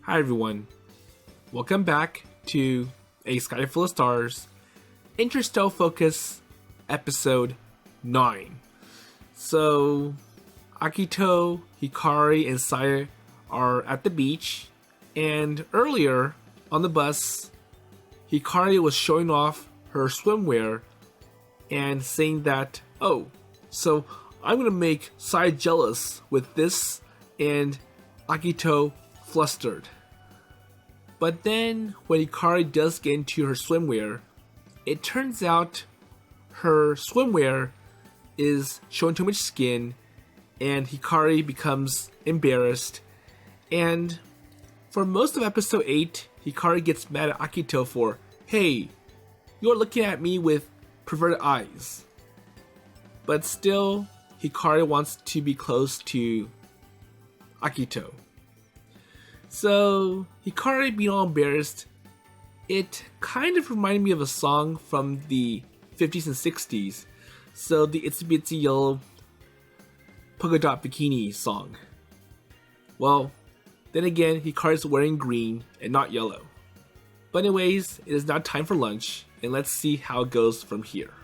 Hi everyone, welcome back to A Sky Full of Stars, Interstellar Focus, Episode 9. So, Akito, Hikari, and Saya are at the beach, and earlier on the bus, Hikari was showing off her swimwear and saying that, oh, so I'm gonna make Saya jealous with this, and Akito flustered. But then, when Hikari does get into her swimwear, it turns out her swimwear is showing too much skin, and Hikari becomes embarrassed. And for most of episode 8, Hikari gets mad at Akito for, hey, you're looking at me with perverted eyes. But still, Hikari wants to be close to Akito. So, Hikari being all embarrassed, it kind of reminded me of a song from the 50s and 60s. So, the Itsy Bitsy Yellow Polka Dot Bikini song. Well, then again, Hikari's wearing green and not yellow. But anyways, it is now time for lunch, and let's see how it goes from here.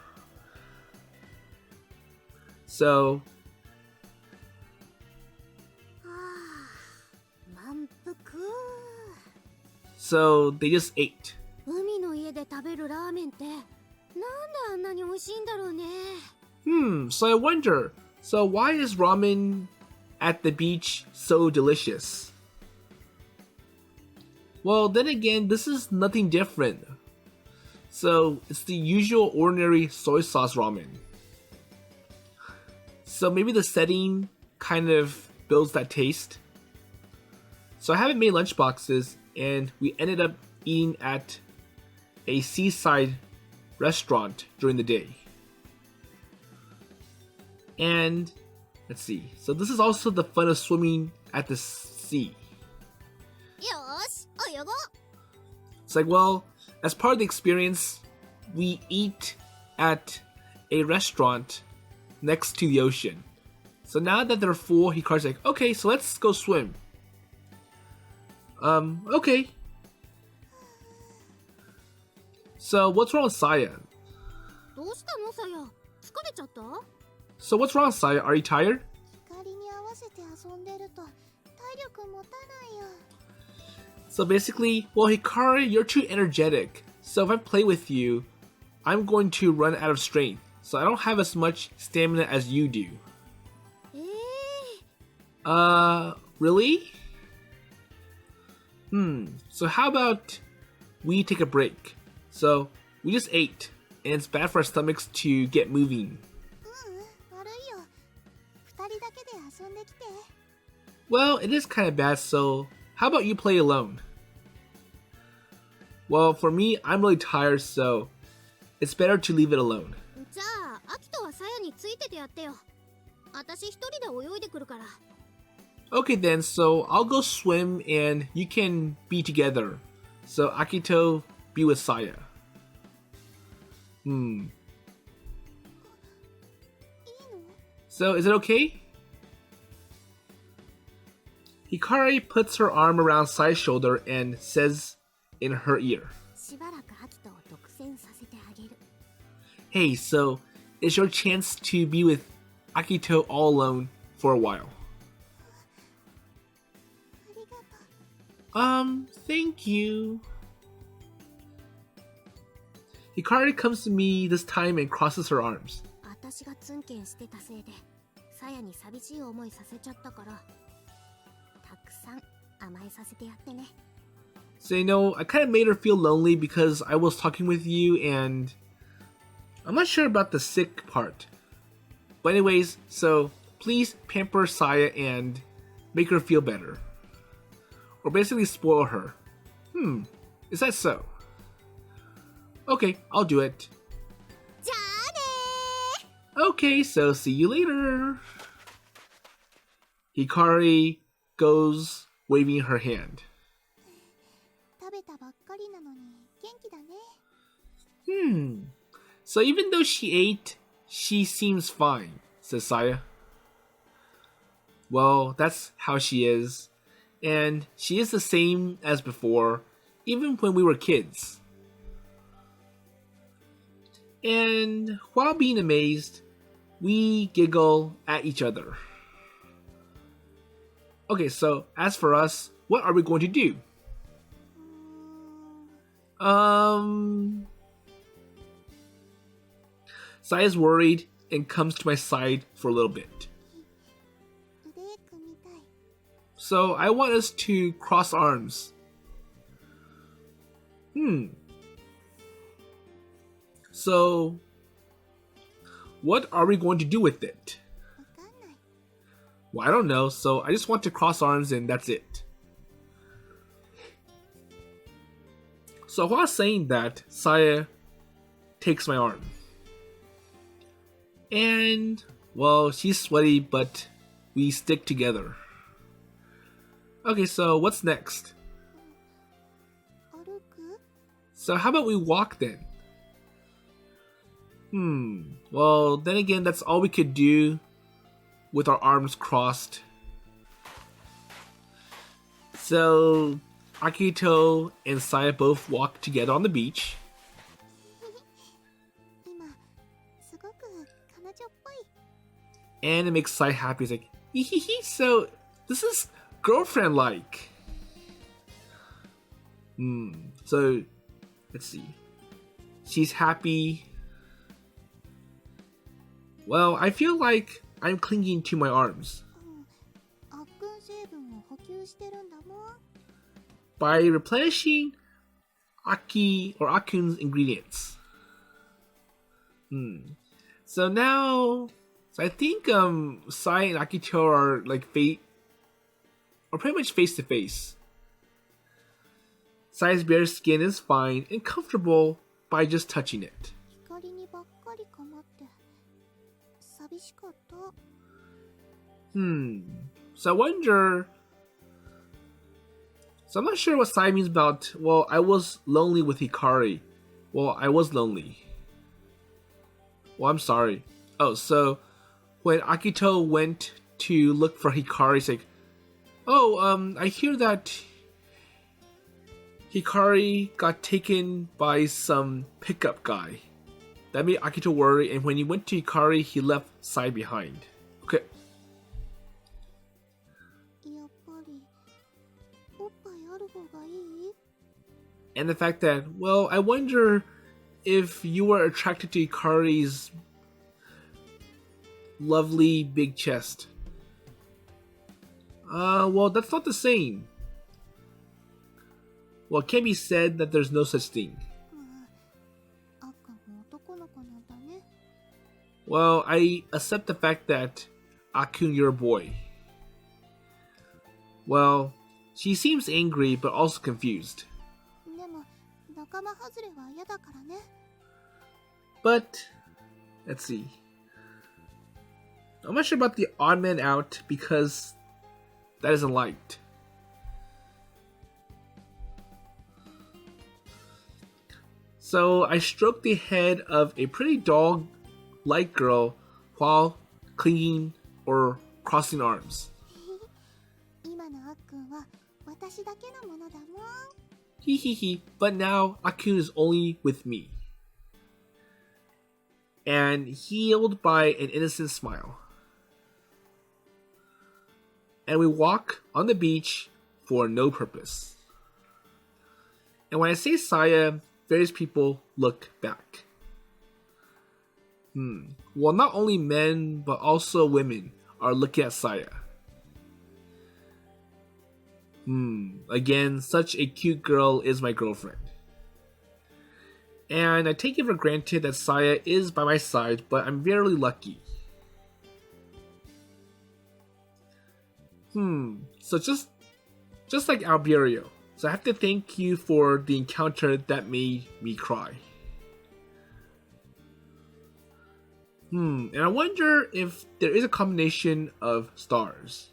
So, they just ate. 海の家で食べるラーメンってなんであんなに美味しいんだろうね。So I wonder, so why is ramen at the beach so delicious? Well, then again, this is nothing different. So it's the usual ordinary soy sauce ramen. So maybe the setting kind of builds that taste. So I haven't made lunchboxes, and we ended up eating at a seaside restaurant during the day. And let's see. So this is also the fun of swimming at the sea. よし、泳ごう。 It's like, well, as part of the experience, we eat at a restaurant next to the ocean. So now that they're full, Hikari's like, okay, so let's go swim. Okay. So what's wrong with Saya? どうしたのさや。疲れちゃった？ So what's wrong with Saya? Are you tired? 光に合わせて遊んでると体力持たないよ。 So basically, well, Hikari, you're too energetic. So if I play with you, I'm going to run out of strength. So I don't have as much stamina as you do. Really? So how about we take a break? So we just ate, and it's bad for our stomachs to get moving. 悪いよ。二人だけで遊んできて。 Well, it is kind of bad, so how about you play alone? Well, for me, I'm really tired, so it's better to leave it alone. じゃあ、アキトはさやについててやってよ。私一人で泳いでくるから。 Okay then, so I'll go swim and you can be together. So Akito, be with Saya. いいの？ So is it okay? Hikari puts her arm around Saya's shoulder and says in her ear, しばらくアキトを独占させてあげる。 hey, so it's your chance to be with Akito all alone for a while. ありがとう。 Thank you. Hikari comes to me this time and crosses her arms. 私がツンケンしてたせいで、さやに寂しい思いさせちゃったから、たくさん甘えさせてやってね。 So, you know, I kind of made her feel lonely because I was talking with you and I'm not sure about the sick part. But anyways, so please pamper Saya and make her feel better. Or basically spoil her. Is that so? Okay, I'll do it. じゃあねー。 Okay, so see you later. Hikari goes waving her hand. 食べたばっかりなのに元気だね。 So even though she ate, she seems fine, says Saya. Well, that's how she is. And she is the same as before, even when we were kids. And while being amazed, we giggle at each other. Okay, so as for us, what are we going to do? Saya's worried and comes to my side for a little bit. So I want us to cross arms. So, what are we going to do with it? Well, I don't know, so I just want to cross arms and that's it. So while saying that, Saya takes my arm. And, well, she's sweaty, but we stick together. Okay, so what's next? So how about we walk then? Well, then again, that's all we could do with our arms crossed. So, Akito and Saya both walk together on the beach. And it makes Saya happy. It's like, hee, so this is girlfriend-like. So, let's see. She's happy. Well, I feel like I'm clinging to my arms. By replenishing Akun's ingredients. So now, I think Sai and Akito are like pretty much face to face. Sai's bare skin is fine and comfortable by just touching it. So I wonder. So I'm not sure what Sai means about, well, I was lonely with Hikari. Well, I was lonely. Well, I'm sorry. Oh, so when Akito went to look for Hikari, he's like, I hear that Hikari got taken by some pickup guy. That made Akito worry, and when he went to Hikari, he left Sai behind. Okay. And the fact that, well, I wonder if you were attracted to Hikari's lovely big chest. Well, that's not the same. Well, it can be said that there's no such thing. Well, I accept the fact that Akun, you're a boy. Well, she seems angry but also confused. But, let's see. I'm not sure about the odd man out because that isn't liked. So I stroked the head of a pretty dog-like girl while clinging or crossing arms. Hehehe, but now Akun is only with me. And healed by an innocent smile. And we walk on the beach for no purpose. And when I say Saya, various people look back. Well, not only men, but also women are looking at Saya. Again, such a cute girl is my girlfriend. And I take it for granted that Saya is by my side, but I'm very lucky. So just like Alberio. So I have to thank you for the encounter that made me cry. And I wonder if there is a combination of stars.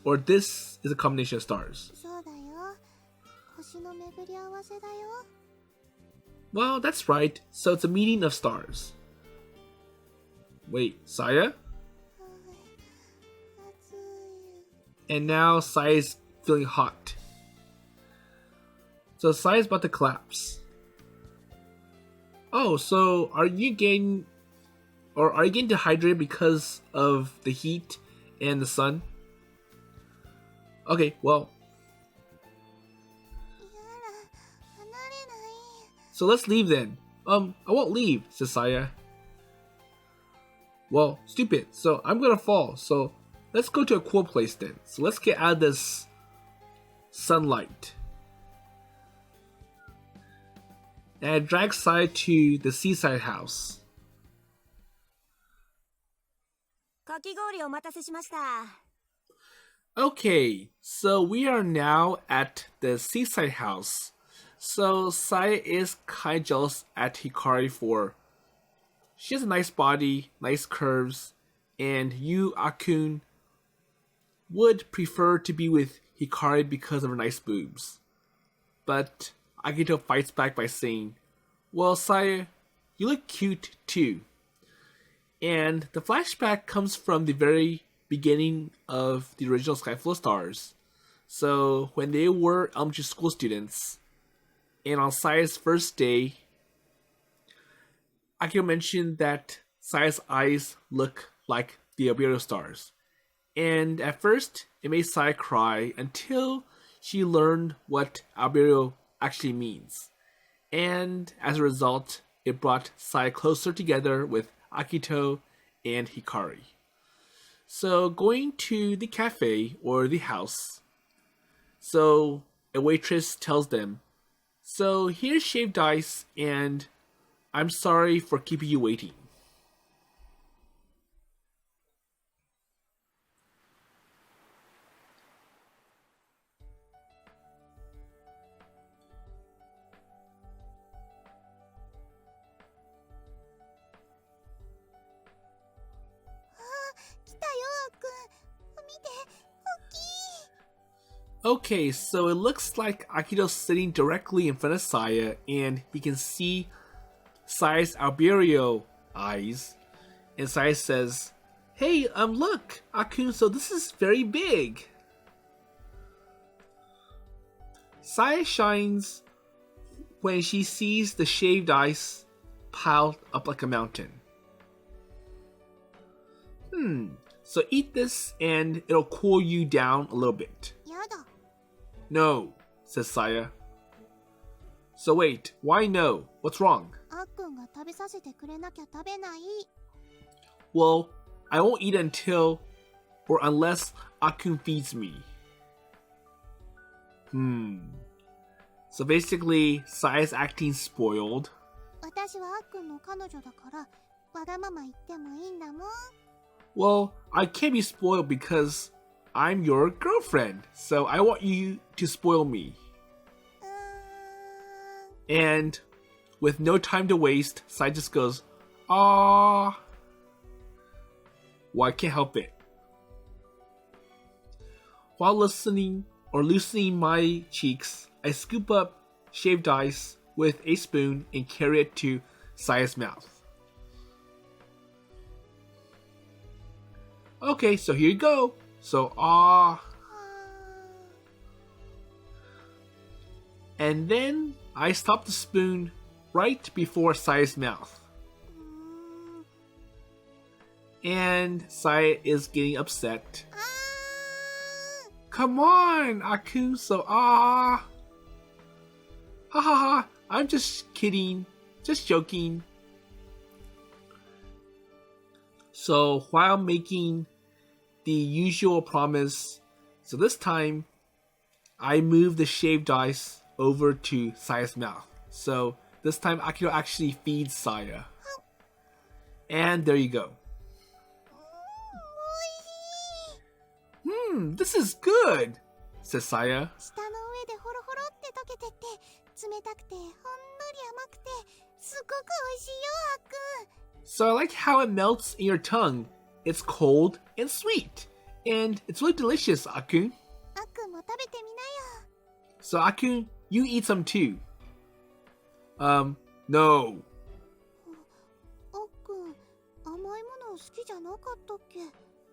Or this is a combination of stars. Well, that's right. So it's a meeting of stars. Wait, Saya? And now Saya's feeling hot. So Saya's about to collapse. Oh, so are you getting dehydrated because of the heat and the sun? Okay, well. So let's leave then. I won't leave, says Saya. Well, stupid, so I'm gonna fall, so let's go to a cool place then. So let's get out of this sunlight. And I drag Saya to the seaside house. かき氷お待たせしました。 Okay, so we are now at the seaside house. So Saya is kind of jealous at Hikari for she has a nice body, nice curves, and you, Akun, would prefer to be with Hikari because of her nice boobs. But Akito fights back by saying, well, Saya, you look cute too. And the flashback comes from the very beginning of the original Sky Full of Stars. So when they were elementary school students, and on Saya's first day, Akito mentioned that Saya's eyes look like the albedo stars. And at first, it made Saya cry until she learned what albedo actually means. And as a result, it brought Saya closer together with Akito and Hikari. So going to the cafe or the house, so a waitress tells them, so here's shaved ice and I'm sorry for keeping you waiting. Okay, so it looks like Akito's sitting directly in front of Saya, and he can see Saya's albedo eyes. And Saya says, hey, look, Akun, so this is very big. Saya shines when she sees the shaved ice piled up like a mountain. So eat this and it'll cool you down a little bit. No, says Saya. So wait, why no? What's wrong? Well, I won't eat until or unless Akun feeds me. So basically, Saya's acting spoiled. Well, I can't be spoiled because I'm your girlfriend, so I want you to spoil me. And with no time to waste, Saya just goes, "Aww." Well, I can't help it. While loosening my cheeks, I scoop up shaved ice with a spoon and carry it to Saya's mouth. Okay, so here you go. So, and then I stop the spoon right before Saya's mouth. And Saya is getting upset. Come on, Akun, so Ha ha ha, I'm just kidding, just joking. So while making the usual promise, so this time I move the shaved ice over to Saya's mouth. So this time Akito actually feeds Saya. And there you go. This is good, says Saya. So I like how it melts in your tongue. It's cold and sweet. And it's really delicious, Akun. So Akun, you eat some too. No.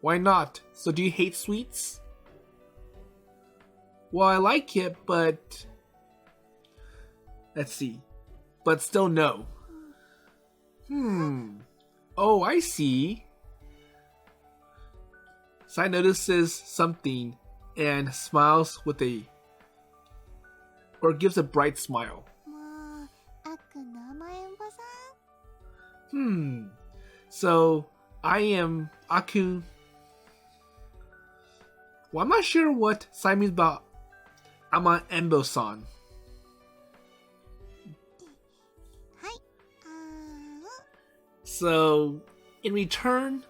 Why not? So do you hate sweets? well, I like it, but let's see. But still no. Oh, I see. Saya notices something and smiles with gives a bright smile. もうあっくんの甘えん坊さん。So I am Akun. Well, I'm not sure what Saya means about Ama Embo-san. はい。So, in return,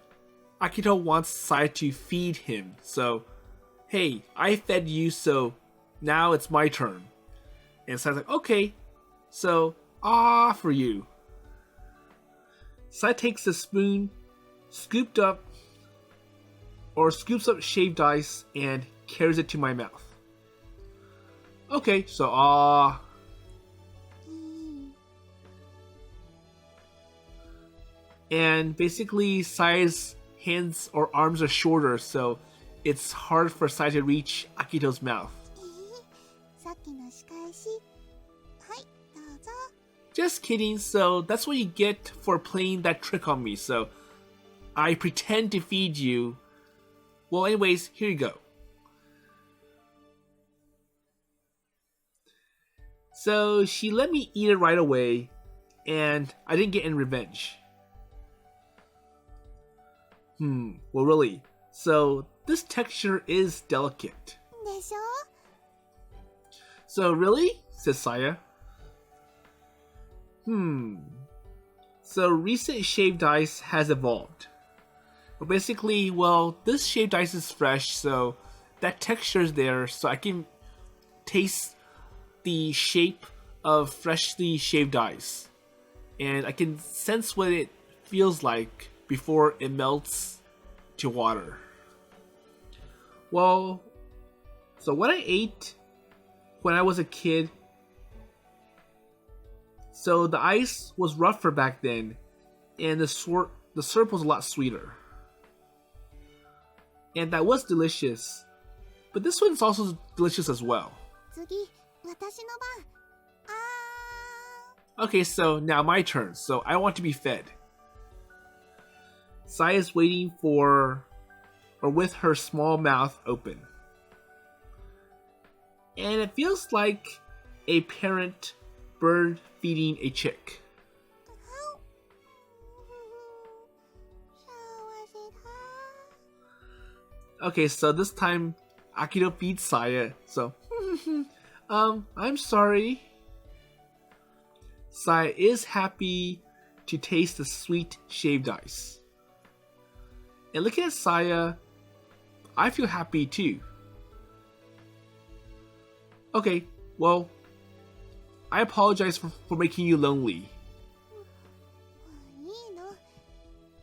Akito wants Saya to feed him. So, hey, I fed you, so now it's my turn. And Saya's like, okay, so, for you. Saya takes the spoon, scoops up shaved ice, and carries it to my mouth. Okay, so, And basically, Saya's hands or arms are shorter, so it's hard for Saya to reach Akito's mouth. さっきの仕返し。はい、どうぞ。Just kidding, so that's what you get for playing that trick on me, so I pretend to feed you. Well, anyways, here you go. So she let me eat it right away, and I didn't get any revenge. Well, really. So this texture is delicate. でしょ So really? Says Saya. So recent shaved ice has evolved. But basically, well, this shaved ice is fresh, so that texture is there, so I can taste the shape of freshly shaved ice. And I can sense what it feels like before it melts to water. Well, so what I ate when I was a kid, so the ice was rougher back then, and the syrup was a lot sweeter. And that was delicious. But this one's also delicious as well. 次、私の番。Okay, so now my turn. So I want to be fed. Saya is waiting with her small mouth open. And it feels like a parent bird feeding a chick. Okay, so this time Akito feeds Saya. So, I'm sorry. Saya is happy to taste the sweet shaved ice. And looking at Saya, I feel happy too. Okay, well, I apologize for making you lonely. いいの。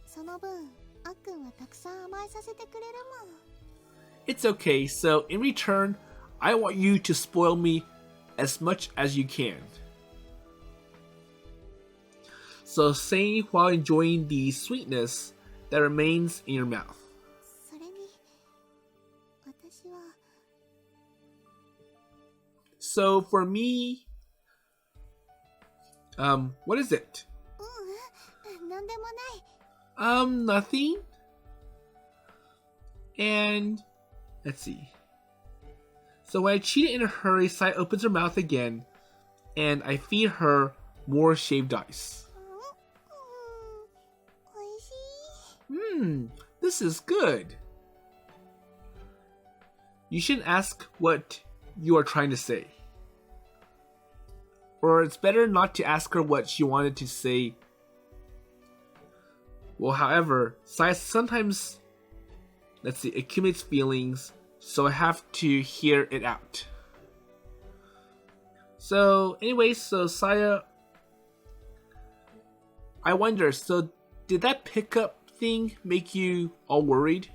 その分、あっくんはたくさん甘えさせてくれるもん。It's okay, so in return, I want you to spoil me as much as you can. So say while enjoying the sweetness that remains in your mouth. それに、私は。So for me, what is it? なんでもない。Nothing. And let's see. So when I cheat it in a hurry, Sai opens her mouth again, and I feed her more shaved ice. おいしい。This is good. You shouldn't ask what you are trying to say. Or it's better not to ask her what she wanted to say. Well, however, Sai sometimes, accumulates feelings, so I have to hear it out. So, anyways, so Saya, I wonder, so did that pickup thing make you all worried?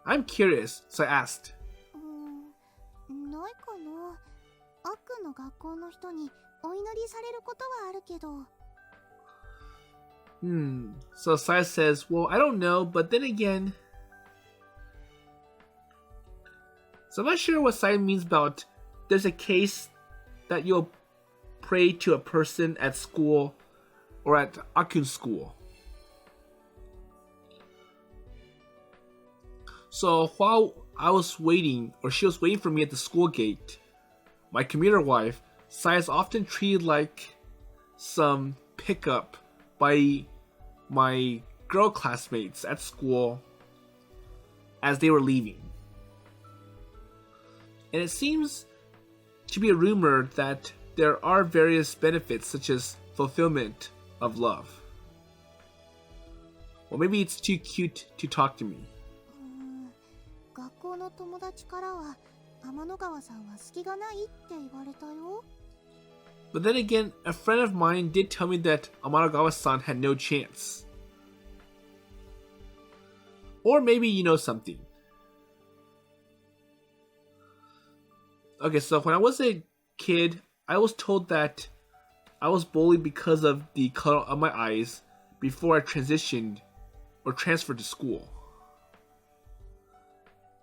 I'm curious, so I asked. ないかな。あっくんの学校の人にお祈りされることはあるけど。So Saya says, well, I don't know, but then again... So I'm not sure what Saya means about there's a case that you'll pray to a person at school or at Akun's school. So while I was waiting, or she was waiting for me at the school gate, my commuter wife, Saya, is often treated like some pickup by my girl classmates at school as they were leaving. And it seems to be a rumor that there are various benefits such as fulfillment of love. Well, maybe it's too cute to talk to me. 学校の友達からは天の川さんは隙がないって言われたよ。 But then again, a friend of mine did tell me that Amanagawa-san had no chance. Or maybe you know something. Okay, so when I was a kid, I was told that I was bullied because of the color of my eyes before I transitioned or transferred to school.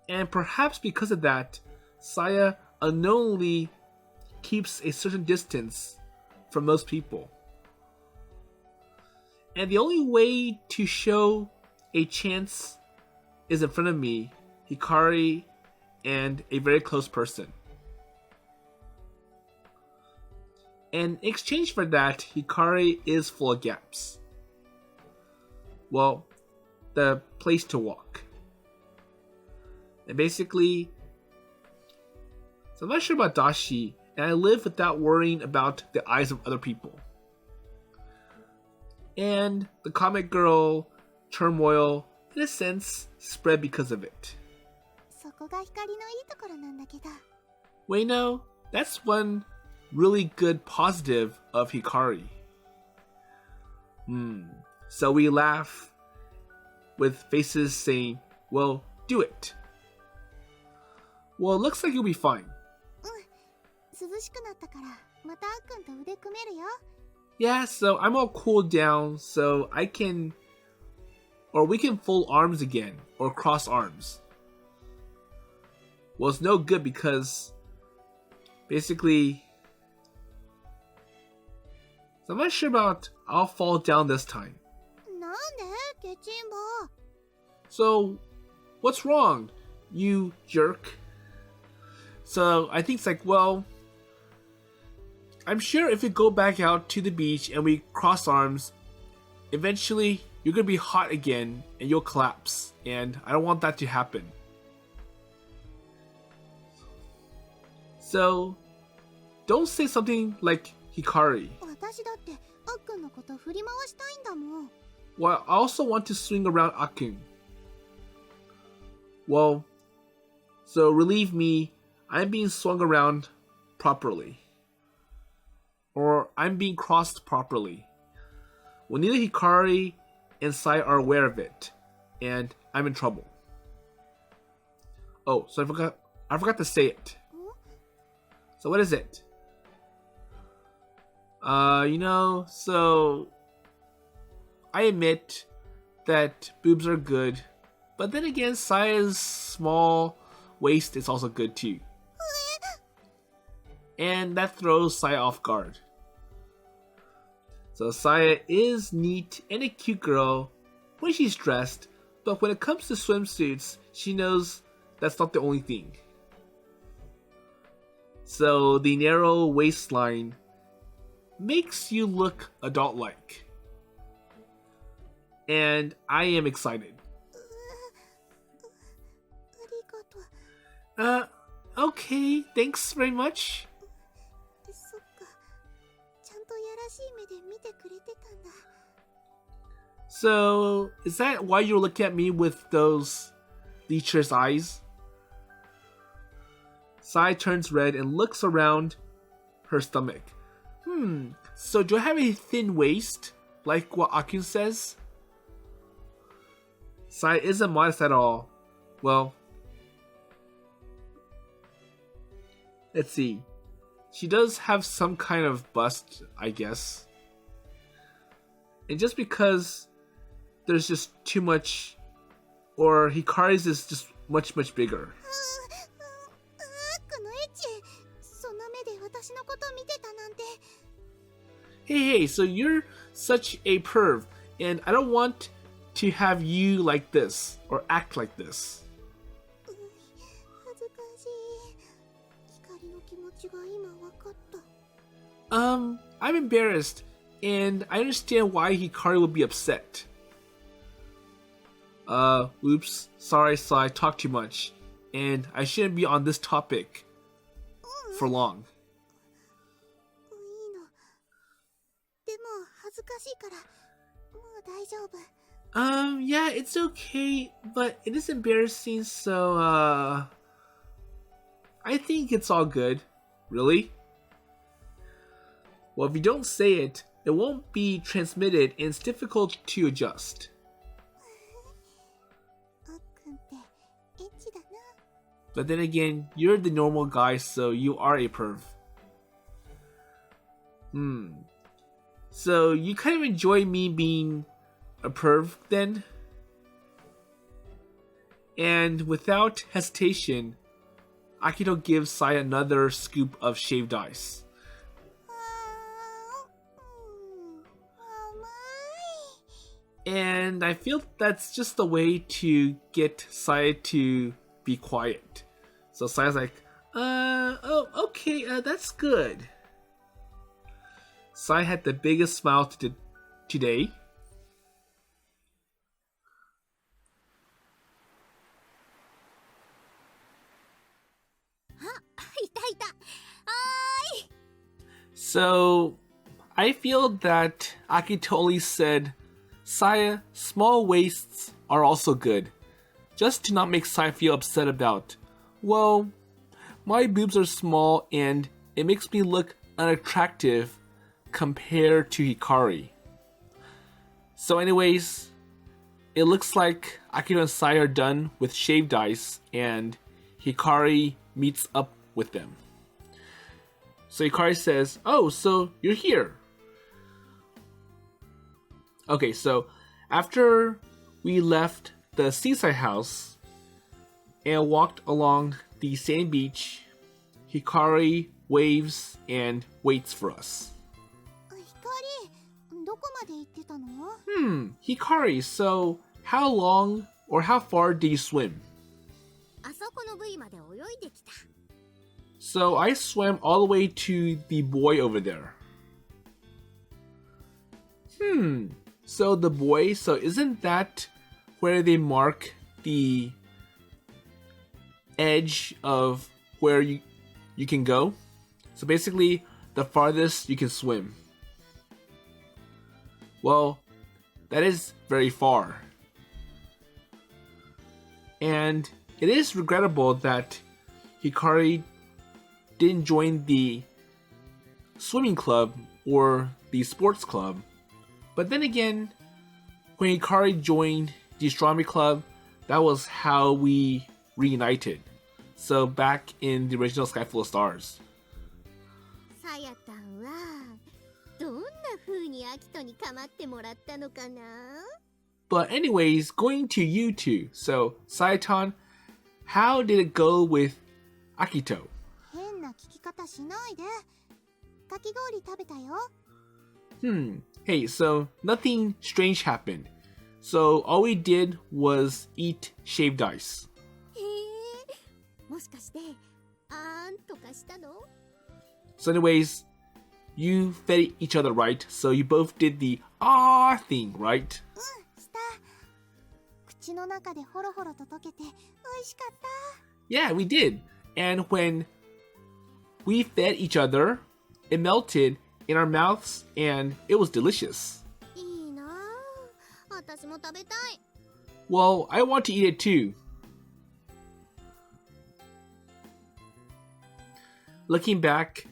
And perhaps because of that, Saya unknowingly keeps a certain distance from most people. And the only way to show a chance is in front of me, Hikari, and a very close person. And in exchange for that, Hikari is full of gaps. Well, the place to walk. And basically, so I'm not sure about Dashi, and I live without worrying about the eyes of other people. And the comic girl turmoil, in a sense, spread because of it. そこが光のいいところなんだけど。 Wait, no, that's one really good positive of Hikari. So we laugh with faces saying, well, do it. Well, it looks like you'll be fine. 涼しくなったからまたあっくんと腕組めるよ。 Yeah, so I'm all cooled down, so I can, or we can fold arms again, or cross arms. Well, it's no good because basically, so I'm not sure about I'll fall down this time. なんでケチンボ。 So, what's wrong, you jerk? So I think it's like, well, I'm sure if we go back out to the beach and we cross arms, eventually you're gonna be hot again and you'll collapse, and I don't want that to happen. So, don't say something like Hikari. 私だってあっくんのこと振り回したいんだもん。 Well, I also want to swing around Akun. Well, so relieve me, I'm being swung around properly. Or I'm being crossed properly. Well, neither Hikari and Sai are aware of it, and I'm in trouble. Oh, so I forgot to say it. So what is it? So I admit that boobs are good, but then again, Saya's small waist is also good too. And that throws Saya off guard. So Saya is neat and a cute girl when she's dressed, but when it comes to swimsuits, she knows that's not the only thing. So the narrow waistline makes you look adult-like. And I am excited. ありがとう。 Okay, thanks very much. そっか。ちゃんとやらしい目で見てくれてたんだ。 So, is that why you're looking at me with those lecherous eyes? Sai turns red and looks around her stomach. So do I have a thin waist, like what Akun says? Sai isn't modest at all. Well, let's see. She does have some kind of bust, I guess. And just because there's just too much, or Hikari's is just much, much bigger. hey, so you're such a perv, and I don't want to have you like this, or act like this. 恥ずかしい。光の気持ちが今わかった。I'm embarrassed, and I understand why Hikari would be upset. Oops, sorry, so I talked too much, and I shouldn't be on this topic for long. いいの。でも恥ずかしいから、もう大丈夫。Yeah, it's okay, but it is embarrassing, so, I think it's all good. Really? Well, if you don't say it, it won't be transmitted and it's difficult to adjust. あっくんってエッチだな。 But then again, you're the normal guy, so you are a perv. So you kind of enjoy me being a perv then? And without hesitation, Akito gives Saya another scoop of shaved ice. 甘い。 And I feel that's just the way to get Saya to be quiet. So Saya's like, oh, okay, that's good. Saya had the biggest smile today. いたいた。おーい。 So, I feel that Akito only said, Saya, small waists are also good. Just to not make Saya feel upset about, well, my boobs are small and it makes me look unattractive compared to Hikari. So anyways, it looks like Akito and Saya are done with shaved ice and Hikari meets up with them. So Hikari says, oh, so you're here. Okay, so after we left the seaside house and walked along the sand beach, Hikari waves and waits for us. 光、どこまで行ってたの？ Hikari, so how long or how far did you swim? あそこの部位まで泳いできた。 So I swam all the way to the buoy over there. So the buoy, so isn't that where they mark the edge of where you can go? So basically, the farthest you can swim. Well, that is very far. And it is regrettable that Hikari didn't join the swimming club or the sports club. But then again, when Hikari joined the astronomy club, that was how we reunited. So back in the original Sky Full of Stars. さやたんはどんな風にアキトに構ってもらったのかな？ But anyways, going to you two. So, Sayatan, how did it go with Akito? 変な聞き方しないで。かき氷食べたよ。Hey, so nothing strange happened. So all we did was eat shaved ice. へえ、もしかしてあーんとかしたの？ So anyways, you fed each other, right? So you both did the ah thing, right? した。口の中でホロホロと溶けて美味しかった。 Yeah, we did. And when we fed each other, it melted in our mouths and it was delicious. いいなあ。私も食べたい。 Well, I want to eat it too. Looking back,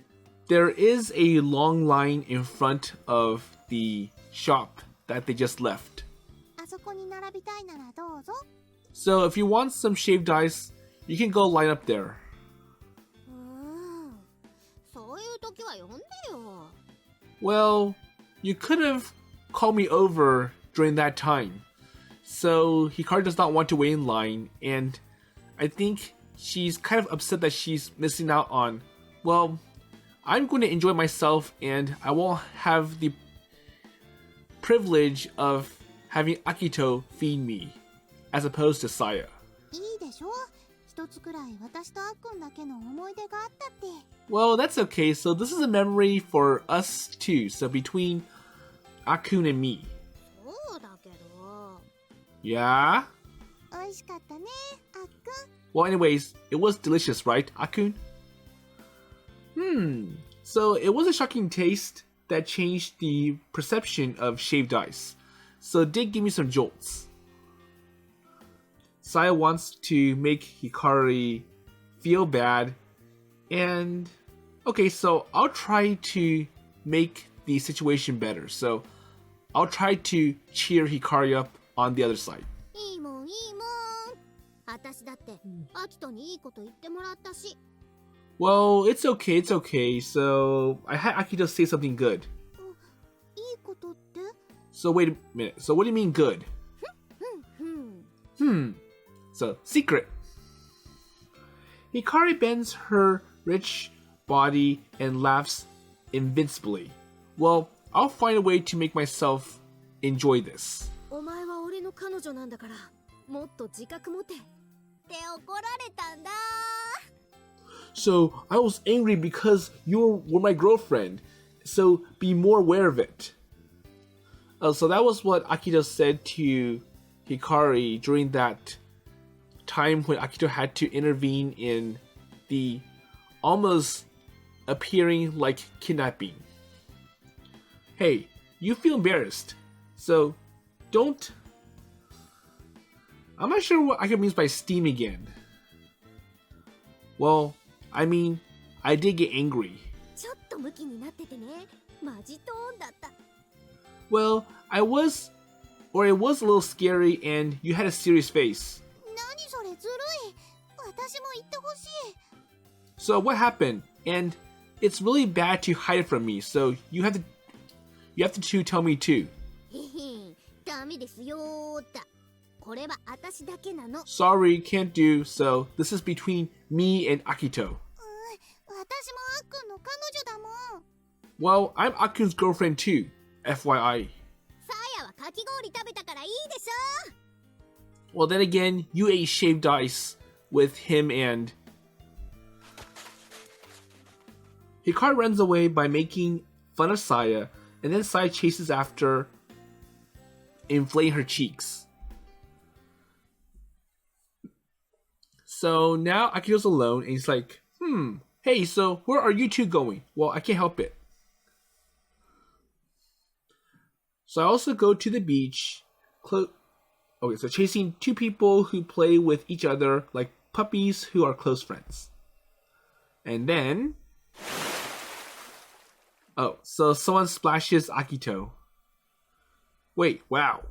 there is a long line in front of the shop that they just left. あそこに並びたいならどうぞ。 So if you want some shaved ice, you can go line up there. そういう時は呼んでよ。 Well, you could have called me over during that time. So Hikari does not want to wait in line, and I think she's kind of upset that she's missing out on, well, I'm going to enjoy myself and I won't have the privilege of having Akito feed me as opposed to Saya. いいでしょ。一つくらい私とあっくんだけの思い出があったって。Well, that's okay. So this is a memory for us too. So between Akun and me. そうだけど。Yeah? 美味しかったね、あっくん。Well, anyways, it was delicious, right, Akun? So it was a shocking taste that changed the perception of shaved ice. So it did give me some jolts. Saya wants to make Hikari feel bad. And, okay, so I'll try to make the situation better. So I'll try to cheer Hikari up on the other side. いいもんいいもん。私だってアキトにいいこと言ってもらったし。Well, it's okay, it's okay. So I had Akito say something good. いいことって？ So wait a minute. So what do you mean good? So secret. Hikari bends her rich body and laughs invincibly. Well, I'll find a way to make myself enjoy this. お前は俺の彼女なんだから、もっと自覚持て。って怒られたんだ。So I was angry because you were my girlfriend. So be more aware of it. So that was what Akito said to Hikari during that time when Akito had to intervene in the almost appearing like kidnapping. Hey, you feel embarrassed. So don't... I'm not sure what Akito means by steam again. Well, I mean, I did get angry. ちょっとムキになっててね。マジトーンだった。Well, it was a little scary and you had a serious face. 何それずるい。私も言ってほしい。So what happened? And it's really bad to hide it from me. So you have to tell me too. へへ、ダメですよーだ。これは私だけなの。Sorry, can't do. So this is between me and Akito. 私もあっくんの彼女だもん。Well, I'm Akun's girlfriend too, FYI. サーヤはかき氷食べたからいいでしょ。Well, then again, you ate shaved ice with him and... Hikari runs away by making fun of Saya, and then Saya chases after, inflating her cheeks. So now Akito's alone, and he's like, hey, so where are you two going? Well, I can't help it. So I also go to the beach. Okay, so chasing two people who play with each other like puppies who are close friends. And then... Oh, so someone splashes Akito. Wait, wow.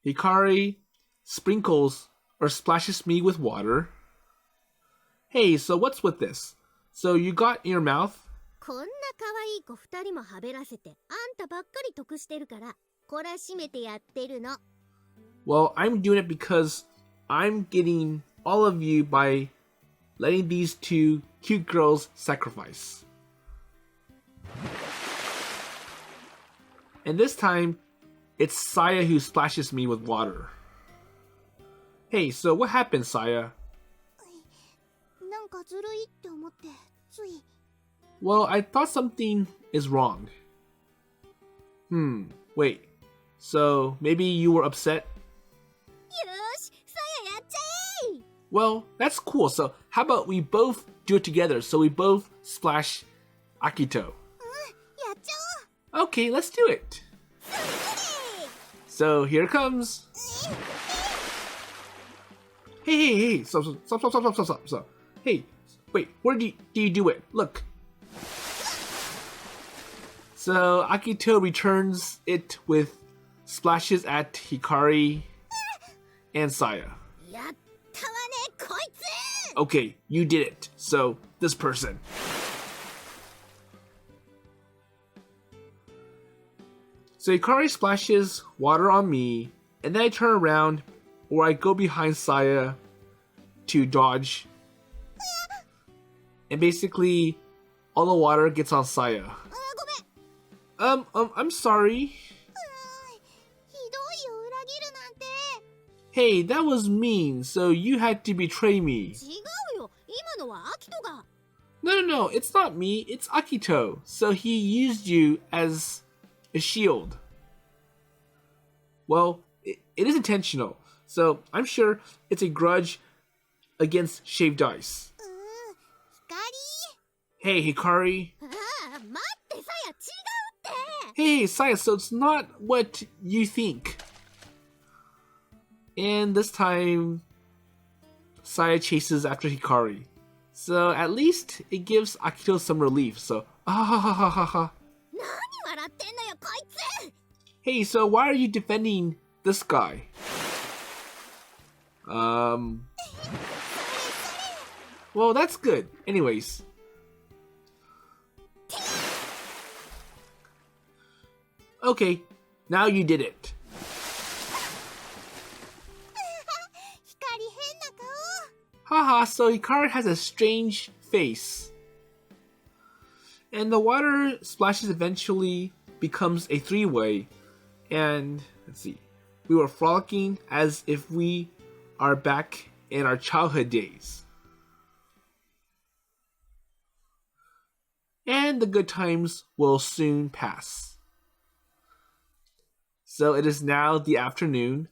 Hikari sprinkles or splashes me with water. Hey, so what's with this? So you got in your mouth? こんな可愛い子二人もはべらせて、あんたばっかり得してるから、こらしめてやってるの。Well, I'm doing it because I'm getting all of you by letting these two cute girls sacrifice. And this time, it's Saya who splashes me with water. Hey, so what happened, Saya? なんかずるいって思って、つい。Well, I thought something is wrong. Wait. So, maybe you were upset? よし、さややっちゃえ。 Well, that's cool. So, how about we both do it together? So we both splash Akito. やっちゃ Okay, let's do it. So, here it comes. Hey. Stop. Hey, wait, where do you do it? Look. So, Akito returns it with splashes at Hikari and Saya. おう。やったわね、こいつ。 Okay, you did it. So, this person. So Hikari splashes water on me, and then I turn around, or I go behind Saya to dodge. and basically all the water gets on Saya. ごめん。I'm sorry. ひどいよ、裏切るなんて。 Hey, that was mean, so you had to betray me. 違うよ、今のはアキトが。 No, it's not me, it's Akito. So he used you as a shield. Well, it is intentional, so I'm sure it's a grudge against shaved ice. 光。 Hey, Hikari. ああ、待って、さや、違うって。 Hey, Saya, so it's not what you think. And this time, Saya chases after Hikari. So at least it gives Akito some relief, so ah ha ha ha ha ha. 何笑ってんのよ、こいつ。 Hey, so why are you defending this guy? Well, that's good. Anyways. Okay, now you did it. 光変な顔。 Haha, so Hikari has a strange face. And the water splashes eventually becomes a three-way. And, let's see, we were frolicking as if we are back in our childhood days. And the good times will soon pass. So it is now the afternoon,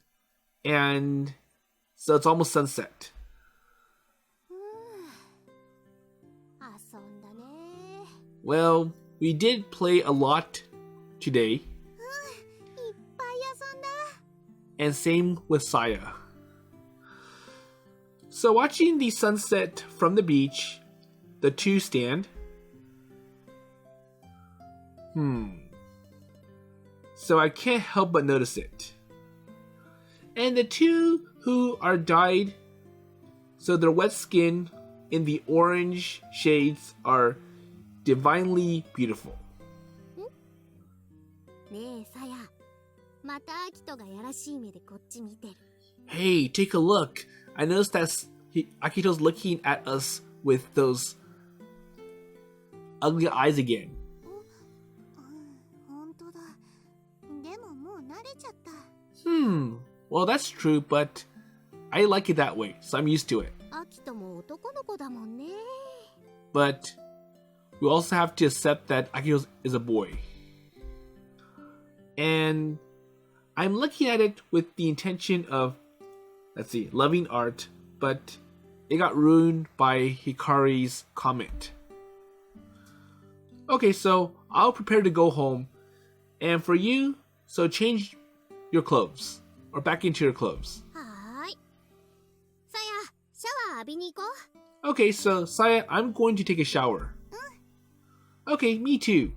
and so it's almost sunset. 遊んだね。 Well, we did play a lot today, いっぱい遊んだ。 and same with Saya. So watching the sunset from the beach, the two stand. So I can't help but notice it. And the two who are dyed, so their wet skin in the orange shades are divinely beautiful. ねえ、さや。またアキトがやらしい目でこっち見てる。 Hey, take a look. I noticed that Akito's looking at us with those ugly eyes again. ほんとだ。でももう慣れちゃった。 Well, that's true, but I like it that way, so I'm used to it. アキトも男の子だもんね。 But we also have to accept that Akito is a boy. And I'm looking at it with the intention of, let's see, loving art, but it got ruined by Hikari's comment. Okay, so I'll prepare to go home. And for you, so change your clothes. Or back into your clothes. はーい。さや、シャワー浴びに行こう。 Okay, so Saya, I'm going to take a shower. Okay, me too.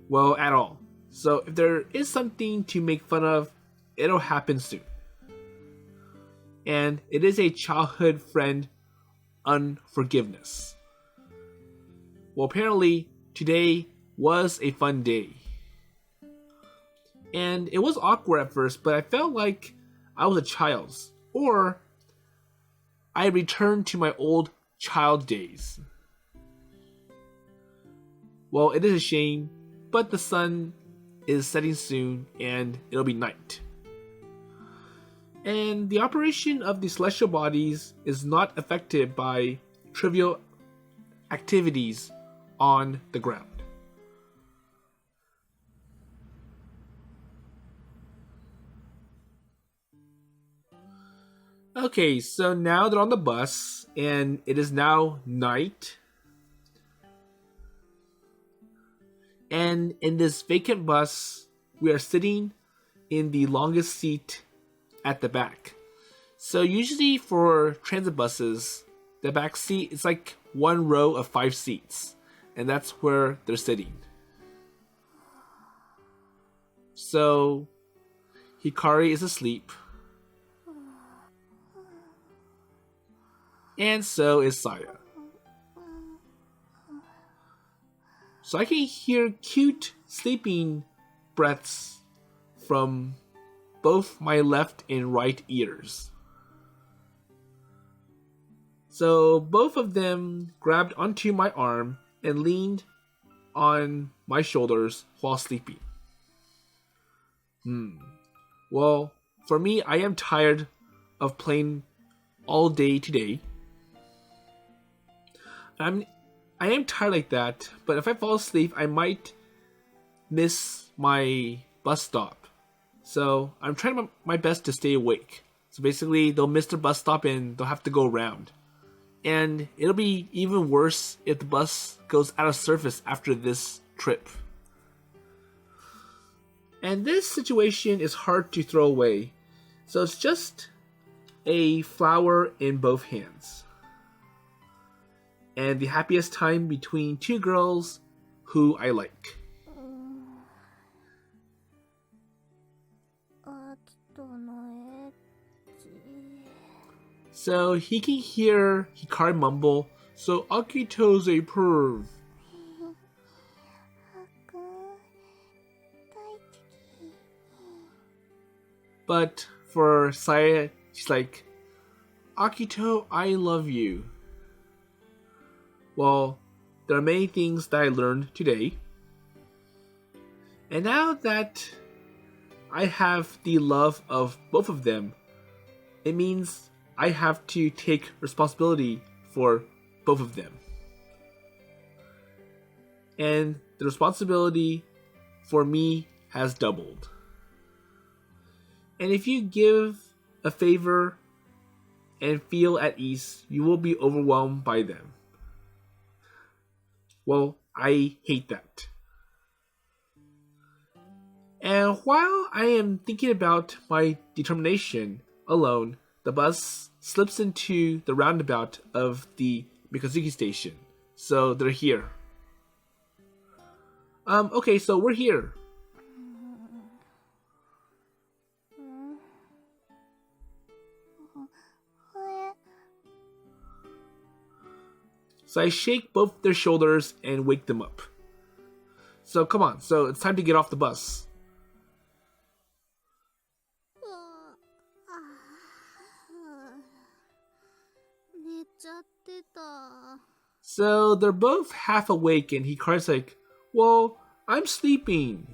Well, at all. So if there is something to make fun of, it'll happen soon. And it is a childhood friend unforgiveness. Well, apparently, today was a fun day. And it was awkward at first, but I felt like I was a child. Or I returned to my old child days. Well, it is a shame, but the sun is setting soon and it'll be night. And the operation of the celestial bodies is not affected by trivial activities on the ground. Okay, so now they're on the bus, and it is now night. And in this vacant bus, we are sitting in the longest seat at the back. So usually for transit buses, the back seat is like one row of 5 seats, and that's where they're sitting. So Hikari is asleep. And so is Saya. So I can hear cute sleeping breaths from both my left and right ears. So both of them grabbed onto my arm and leaned on my shoulders while sleeping. Well, for me, I am tired of playing all day today. I am tired like that, but if I fall asleep, I might miss my bus stop. So I'm trying my best to stay awake. So basically, they'll miss the bus stop and they'll have to go around. And it'll be even worse if the bus goes out of service after this trip. And this situation is hard to throw away. So it's just a flower in both hands. And the happiest time between two girls who I like. So he can hear Hikari mumble, so Akito's a perv. But for Saya, she's like, Akito, I love you. Well, there are many things that I learned today. And now that I have the love of both of them, it means I have to take responsibility for both of them. And the responsibility for me has doubled. And if you give a favor and feel at ease, you will be overwhelmed by them. Well, I hate that. And while I am thinking about my determination alone, the bus slips into the roundabout of the Mikazuki station. So they're here. Okay, so we're here. So I shake both their shoulders and wake them up. So come on, so it's time to get off the bus. So they're both half awake and Hikari's like, well, I'm sleeping.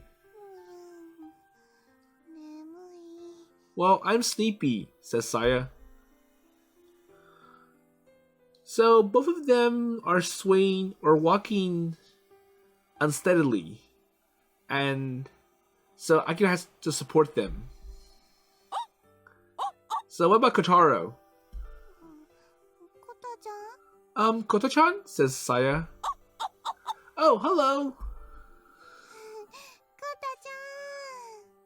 Well, I'm sleepy, says Saya. So both of them are swaying or walking unsteadily. And so Akira has to support them. So what about Kotaro? Koto-chan, says Saya. Oh, hello.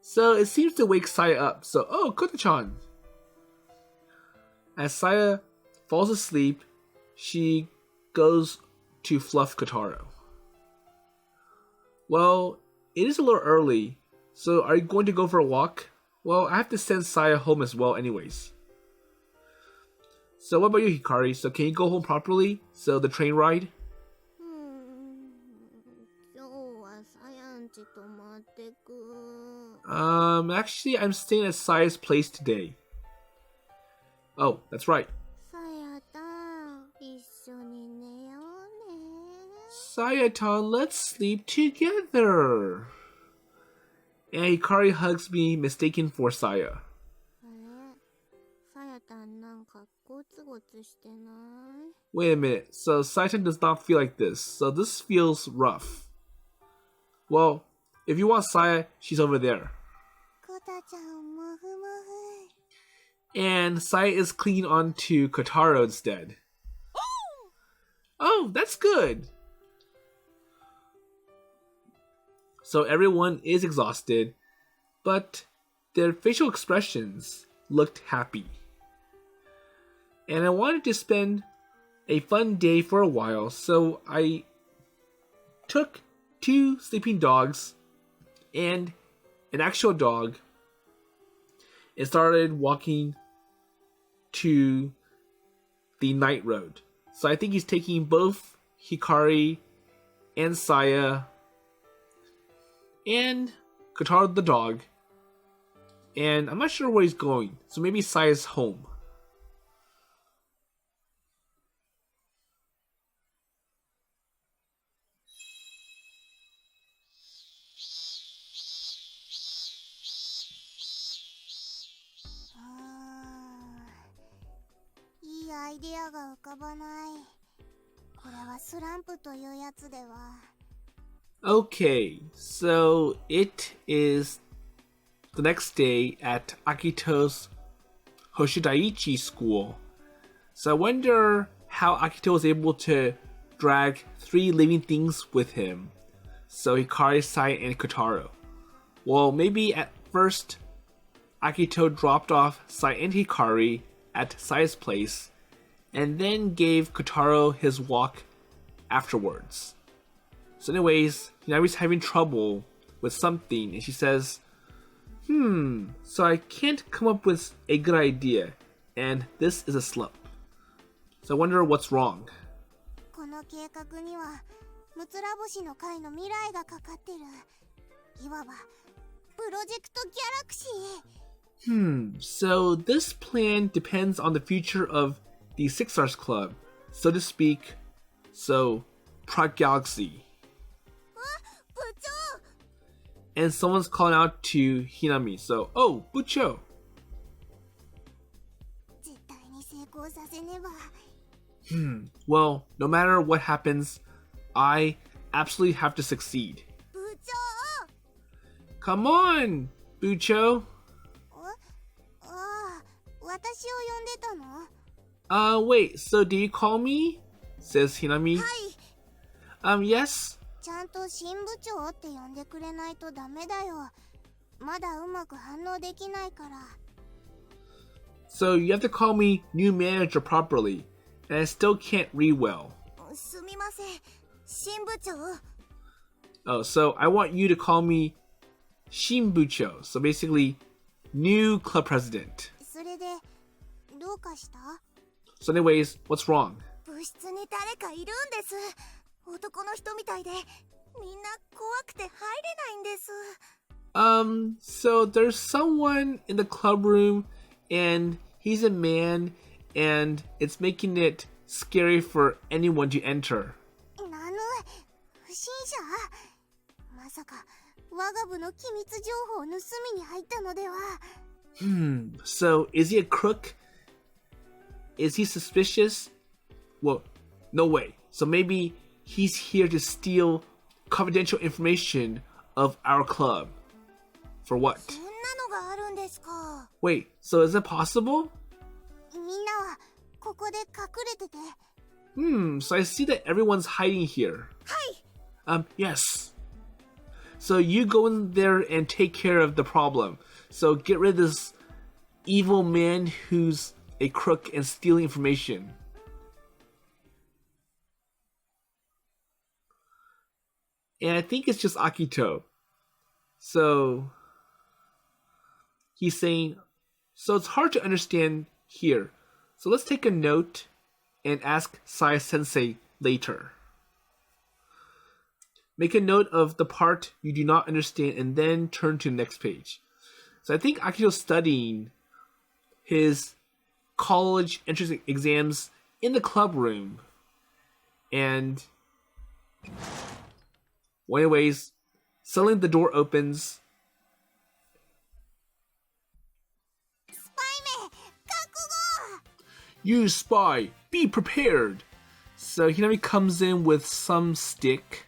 So it seems to wake Saya up. So, oh, Koto-chan. As Saya falls asleep, she goes to fluff Kotaro. Well, it is a little early, so are you going to go for a walk? Well, I have to send Saya home as well anyways. So what about you, Hikari? So can you go home properly? So the train ride? Actually, I'm staying at Saya's place today. Oh, that's right. Saya-tan, let's sleep together. And Hikari hugs me, mistaken for Saya. Wait a minute, so Saya-tan does not feel like this, so this feels rough. Well, if you want Saya, she's over there. And Saya is clinging on to Kotaro instead. Oh, that's good. So everyone is exhausted, but their facial expressions looked happy. And I wanted to spend a fun day for a while, so I took 2 sleeping dogs and an actual dog and started walking to the night road. So I think he's taking both Hikari and Saya and Kotaro the dog. And I'm not sure where he's going, so maybe Saya's home. イデアが浮かばない。これはスランプというやつでは。Okay, so it is the next day at Akito's Hoshidaiichi school. So I wonder how Akito was able to drag 3 living things with him. So Hikari, Saya, and Kotaro. Well, maybe at first Akito dropped off Saya and Hikari at Saya's place and then gave Kotaro his walk afterwards. So anyways, Hinami's having trouble with something and she says, so I can't come up with a good idea and this is a slip. So I wonder what's wrong. この計画にはむつら星の会の未来がかかってる。いわばプロジェクトギャラクシー。So this plan depends on the future of the Six Stars Club, so to speak. So, Prague Galaxy. 部長。 And someone's calling out to Hinami, so, oh, Bucho. 絶対に成功させねば。Well, no matter what happens, I absolutely have to succeed. 部長。 Come on, Bucho. ああ、私を呼んでたの？ Wait, so do you call me? Says Hinami. はい。Yes? ちゃんと新部長って呼んでくれないとダメだよ。まだうまく反応できないから。So you have to call me new manager properly, and I still can't read well. すみません、新部長。Oh, so I want you to call me Shinbucho. So basically, new club president. それで、どうかした？ So anyways, what's wrong? 部室に誰かいるんです。男の人みたいで、みんな怖くて入れないんです。So there's someone in the club room, and he's a man, and it's making it scary for anyone to enter. なぬ、不審者？まさか、我が部の機密情報を盗みに入ったのでは？ So is he a crook? Is he suspicious? Well, no way. So maybe he's here to steal confidential information of our club. For what? そんなのがあるんですか。 Wait, so is it possible? みんなはここで隠れてて。So I see that everyone's hiding here. はい。 Yes. So you go in there and take care of the problem. So get rid of this evil man who's a crook and stealing information. And I think it's just Akito. So he's saying, so it's hard to understand here. So let's take a note and ask Saya Sensei later. Make a note of the part you do not understand and then turn to the next page. So I think Akito's studying his college entrance exams in the club room. And well, anyways, suddenly the door opens. スパイめ、覚悟! You spy, be prepared! So Hinami comes in with some stick.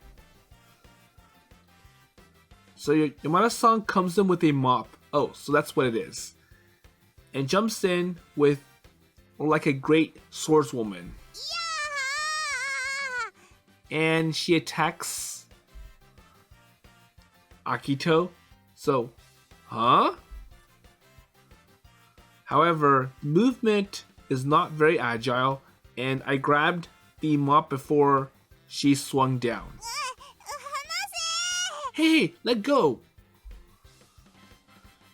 So Yamada-san comes in with a mop. Oh, so that's what it is. And jumps in with like a great swordswoman. Yeah! And she attacks Akito. So, huh? However, movement is not very agile, and I grabbed the mop before she swung down. Hey, let go!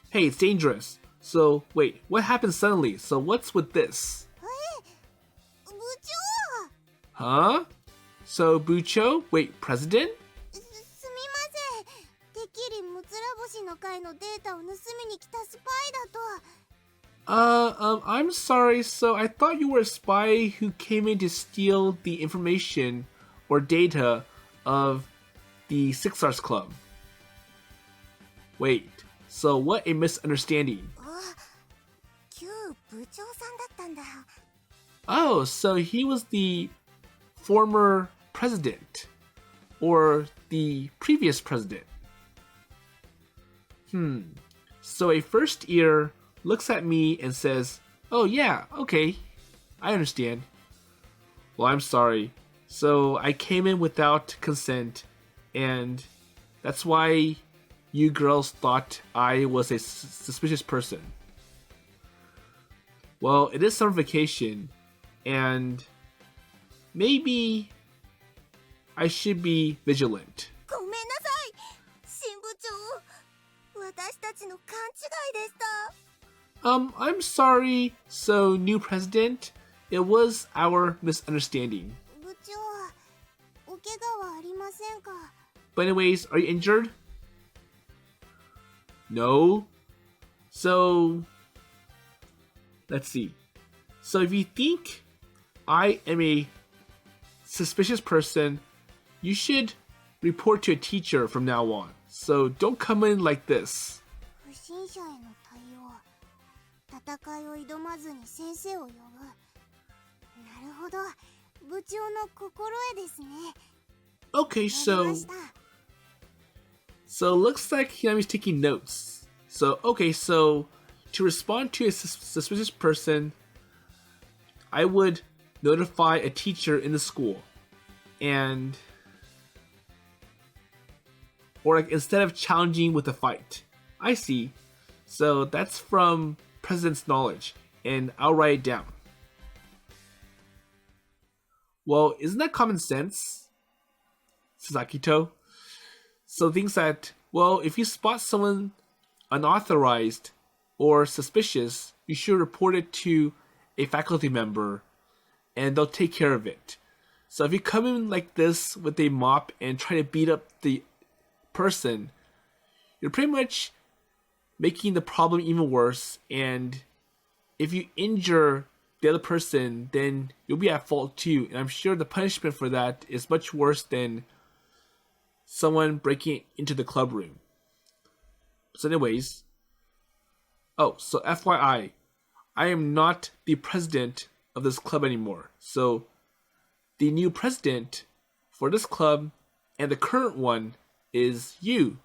Hey, it's dangerous. So, wait, what happened suddenly? So what's with this? 部長! Huh? So, Bucho? Wait, president? すみません。てっきりむつら星の会のデータを盗みに来たスパイだと。I'm sorry. So I thought you were a spy who came in to steal the information or data of the Six Stars Club. Wait, so what a misunderstanding. あ、旧部長さんだったんだ。Oh, so he was the former president. Or the previous president. So a first year looks at me and says, "Oh yeah, okay, I understand." Well, I'm sorry. So I came in without consent, and that's why you girls thought I was a suspicious person. Well, it is summer vacation, and maybe I should be vigilant. ごめんなさい、新部長。私たちの勘違いでした。I'm sorry. So, new president, it was our misunderstanding. 部長、お怪我はありませんか？ But anyways, are you injured? No. So, let's see. So if you think I am a suspicious person, you should report to a teacher from now on. So don't come in like this. 不審者への対応。戦いを挑まずに先生を呼ぶ。なるほど。部長の心得ですね。Okay, わかりました。 so looks like Hinami's taking notes. So to respond to a suspicious person, I would notify a teacher in the school, or like instead of challenging with a fight. I see. So that's from President's knowledge, and I'll write it down. Well, isn't that common sense? Says Akito. So thinks that, well, if you spot someone unauthorized or suspicious, you should report it to a faculty member and they'll take care of it. So if you come in like this with a mop and try to beat up the person, you're pretty much making the problem even worse, and if you injure the other person, then you'll be at fault too, and I'm sure the punishment for that is much worse than someone breaking into the club room. So anyways, so FYI, I am not the president of this club anymore. So the new president for this club and the current one is you,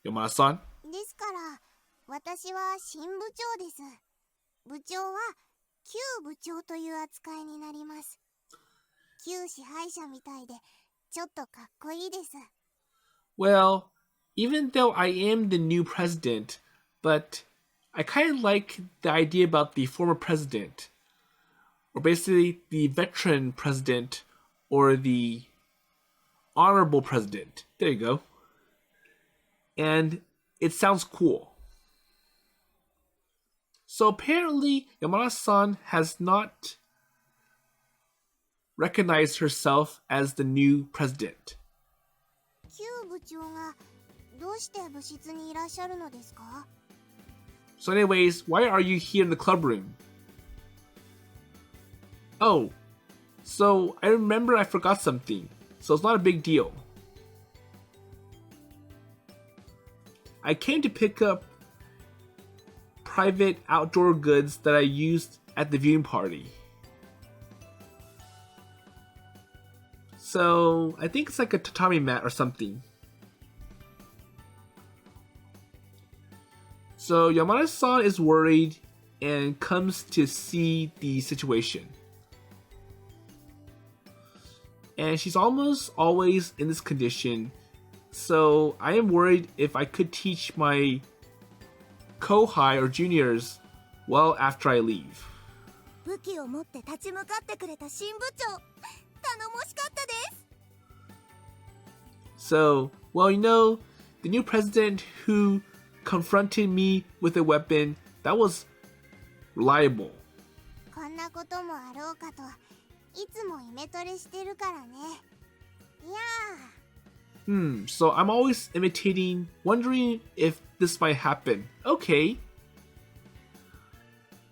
Yamada-san. ですから、私は新部長です。部長は旧部長という扱いになります。旧支配者みたいで、ちょっとかっこいいです。Well, even though I am the new president, but I kind of like the idea about the former president, or basically the veteran president, or the honorable president. There you go. And it sounds cool. So apparently, Yamada-san has not recognized herself as the new president. 旧部長がどうして部室にいらっしゃるのですか？ So anyways, why are you here in the club room? Oh, so I remember I forgot something, so it's not a big deal. I came to pick up private outdoor goods that I used at the viewing party. So I think it's like a tatami mat or something. So Yamada-san is worried and comes to see the situation. And she's almost always in this condition, so I am worried if I could teach my kohai or juniors well after I leave. 武器を持って立ち向かってくれた新部長、頼もしかったです。 So, well, the new president who confronted me with a weapon, that was reliable. こんなこともあろうかと、いつもイメトレしてるからね。いやー。So I'm always imitating, wondering if this might happen. Okay.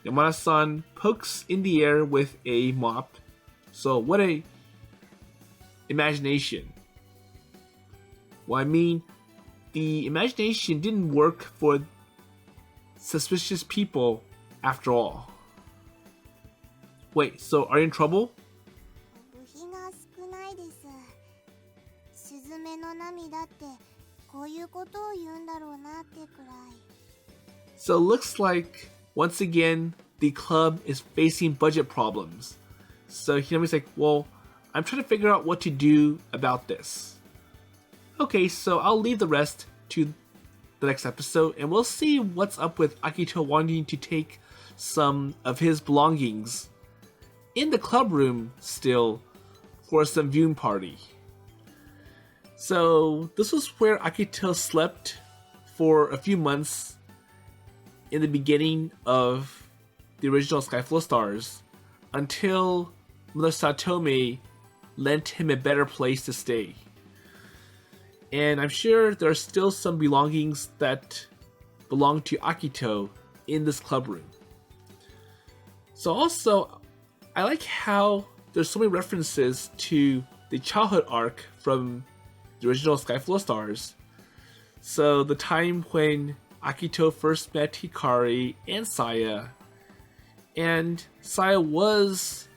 Yamada-san pokes in the air with a mop. So what a imagination. Well, I mean, the imagination didn't work for suspicious people after all. Wait, so are you in trouble? 部費が少ないです。スズメの涙ってこういうことを言うんだろうなってくらい。So it looks like, once again, the club is facing budget problems. So Hinami's like, well, I'm trying to figure out what to do about this. Okay, so I'll leave the rest to the next episode, and we'll see what's up with Akito wanting to take some of his belongings in the club room still for some viewing party. So this was where Akito slept for a few months in the beginning of the original Sky Full of Stars until Mother Satome lent him a better place to stay. And I'm sure there are still some belongings that belong to Akito in this club room. So also, I like how there's so many references to the childhood arc from the original Sky Full of Stars. So the time when Akito first met Hikari and Saya, and Saya was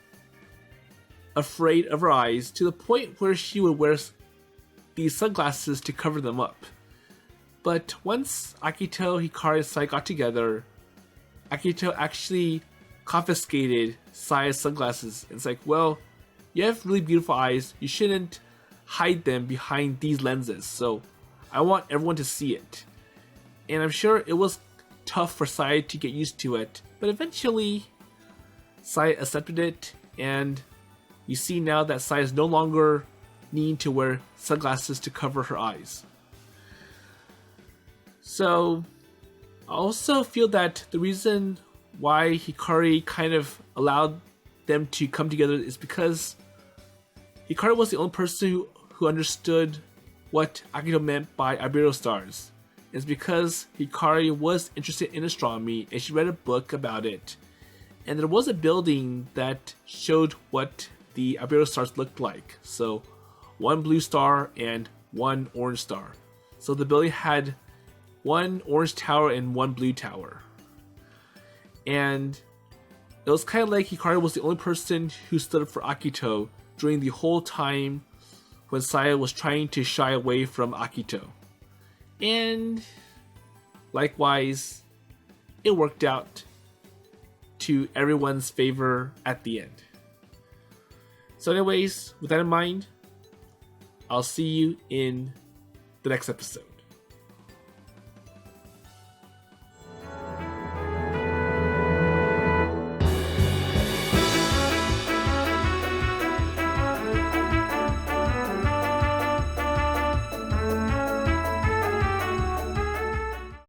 afraid of her eyes to the point where she would wear these sunglasses to cover them up. But once Akito, Hikari, and Saya got together, Akito actually confiscated Saya's sunglasses. It's like, well, you have really beautiful eyes. You shouldn't hide them behind these lenses. So I want everyone to see it. And I'm sure it was tough for Saya to get used to it. But eventually, Saya accepted it. And you see now that Saya is no longer needing to wear sunglasses to cover her eyes. So I also feel that the reason why Hikari kind of allowed them to come together is because Hikari was the only person who understood what Akito meant by Ibero stars. It's because Hikari was interested in astronomy and she read a book about it. And there was a building that showed what the Ibero stars looked like. So one blue star and one orange star. So the building had one orange tower and one blue tower. And it was kind of like Hikari was the only person who stood up for Akito during the whole time when Saya was trying to shy away from Akito. And likewise, it worked out to everyone's favor at the end. So anyways, with that in mind, I'll see you in the next episode.